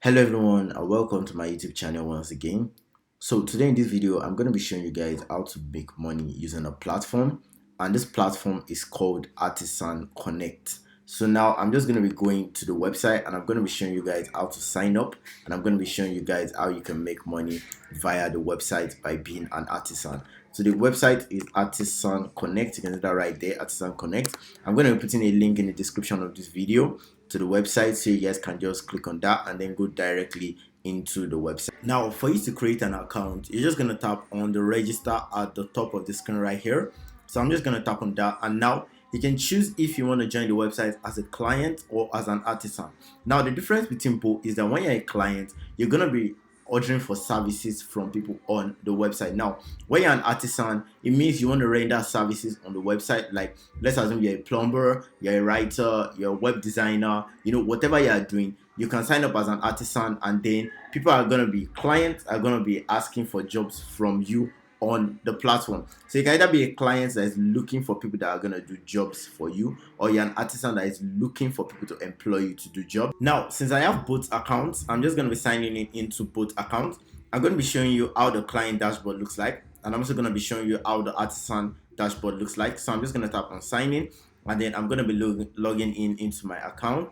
Hello everyone and welcome to my YouTube channel once again. So today in this video I'm going to be showing you guys how to make money using a platform, and this platform is called ArtisanKonect. So now I'm just going to be going to the website and I'm going to be showing you guys how to sign up, and I'm going to be showing you guys how you can make money via the website by being an artisan. So the website is ArtisanKonect. You can see that right there, ArtisanKonect. I'm going to be putting a link in the description of this video to the website, so you guys can just click on that and then go directly into the website. Now for you to create an account, you're just going to tap on the register at the top of the screen right here. So I'm just going to tap on that, and now you can choose if you want to join the website as a client or as an artisan. Now the difference between both is that when you're a client, you're going to be ordering for services from people on the website. Now when you're an artisan, it means you want to render services on the website. Like, let's assume you're a plumber, you're a writer, you're a web designer, whatever you are doing, you can sign up as an artisan, and then people are going to be clients are going to be asking for jobs from you on the platform. So you can either be a client that is looking for people that are going to do jobs for you, or you're an artisan that is looking for people to employ you to do jobs. Now since I have both accounts, I'm just going to be signing in into both accounts. I'm going to be showing you how the client dashboard looks like, and I'm also going to be showing you how the artisan dashboard looks like. So I'm just going to tap on sign in, and then I'm going to be logging in into my account,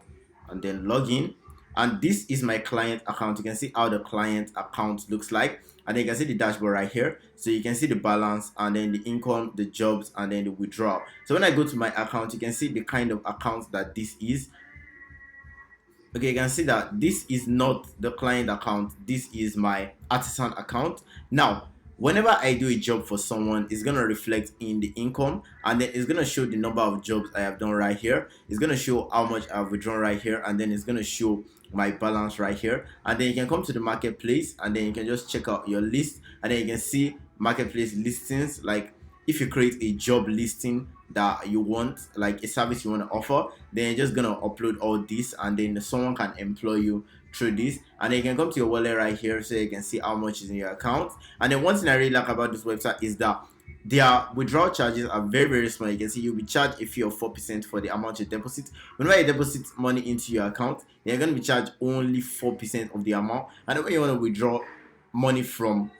and then log in. And this is my client account. You can see how the client account looks like, and then you can see the dashboard right here. So you can see the balance, and then the income, the jobs, and then the withdrawal. So when I go to my account, you can see the kind of account that this is. Okay, you can see that this is not the client account, this is my artisan account. Now whenever I do a job for someone, it's going to reflect in the income, and then it's going to show the number of jobs I have done right here. It's going to show how much I've withdrawn right here, and then it's going to show my balance right here. And then you can come to the marketplace, and then you can just check out your list, and then you can see marketplace listings. Like, if you create a job listing that you want, like a service you want to offer, then you're just gonna upload all this, and then someone can employ you through this. And then you can come to your wallet right here, so you can see how much is in your account. And then one thing I really like about this website is that their withdrawal charges are very small. You can see you'll be charged a fee of 4% for the amount you deposit. Whenever you deposit money into your account, you're going to be charged only 4% of the amount. And then when you want to withdraw money from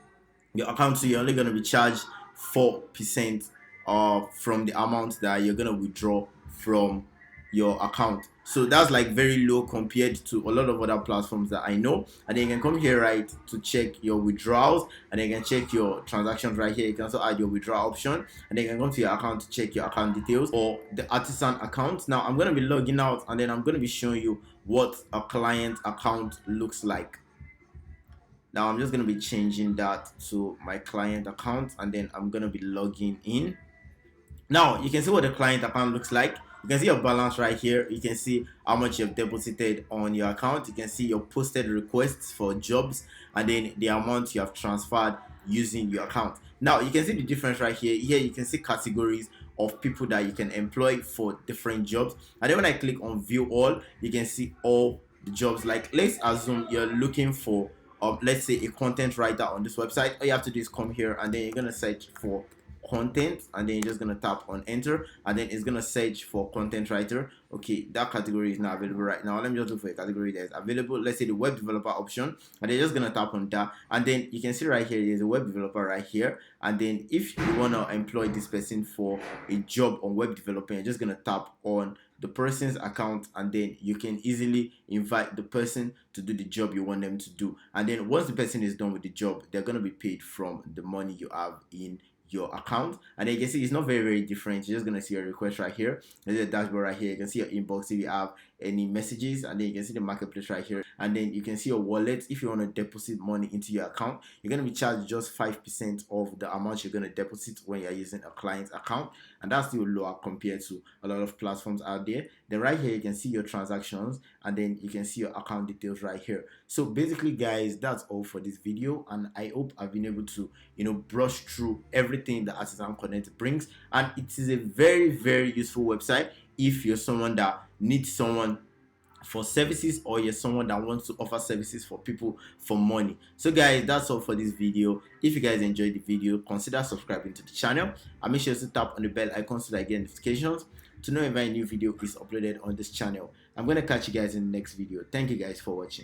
your account, so you're only going to be charged 4% from the amount that you're going to withdraw from your account. So that's like very low compared to a lot of other platforms that I know. And then you can come here right to check your withdrawals, and then you can check your transactions right here. You can also add your withdrawal option, and then you can go to your account to check your account details or the artisan account. Now I'm going to be logging out, and then I'm going to be showing you what a client account looks like. Now I'm just going to be changing that to my client account, and then I'm going to be logging in. Now you can see what the client account looks like. You can see your balance right here. You can see how much you've deposited on your account. You can see your posted requests for jobs, and then the amount you have transferred using your account. Now you can see the difference right here. Here you can see categories of people that you can employ for different jobs. And then when I click on view all, you can see all the jobs. Like, let's assume you're looking for let's say a content writer on this website. All you have to do is come here, and then you're gonna search for content, and then you're just gonna tap on enter, and then it's gonna search for content writer. Okay, that category is not available right now. Let me just look for a category that is available. Let's say the web developer option, and then you're just gonna tap on that, and then you can see right here there's a web developer right here. And then if you want to employ this person for a job on web development, you're just gonna tap on the person's account, and then you can easily invite the person to do the job you want them to do. And then once the person is done with the job, they're going to be paid from the money you have in your account. And then you can see it's not very different. You're just going to see a request right here. There's a dashboard right here. You can see your inbox if you have any messages, and then you can see the marketplace right here, and then you can see your wallet. If you want to deposit money into your account, you're going to be charged just 5% of the amount you're going to deposit when you're using a client's account, and that's still lower compared to a lot of platforms out there. Then right here you can see your transactions, and then you can see your account details right here. So basically guys, that's all for this video, and I hope I've been able to brush through everything that ArtisanKonect brings. And it is a very useful website if you're someone that needs someone for services, or you're someone that wants to offer services for people for money. So guys, that's all for this video. If you guys enjoyed the video, consider subscribing to the channel, and make sure to tap on the bell icon so that I get notifications to know if a new video is uploaded on this channel. I'm going to catch you guys in the next video. Thank you guys for watching.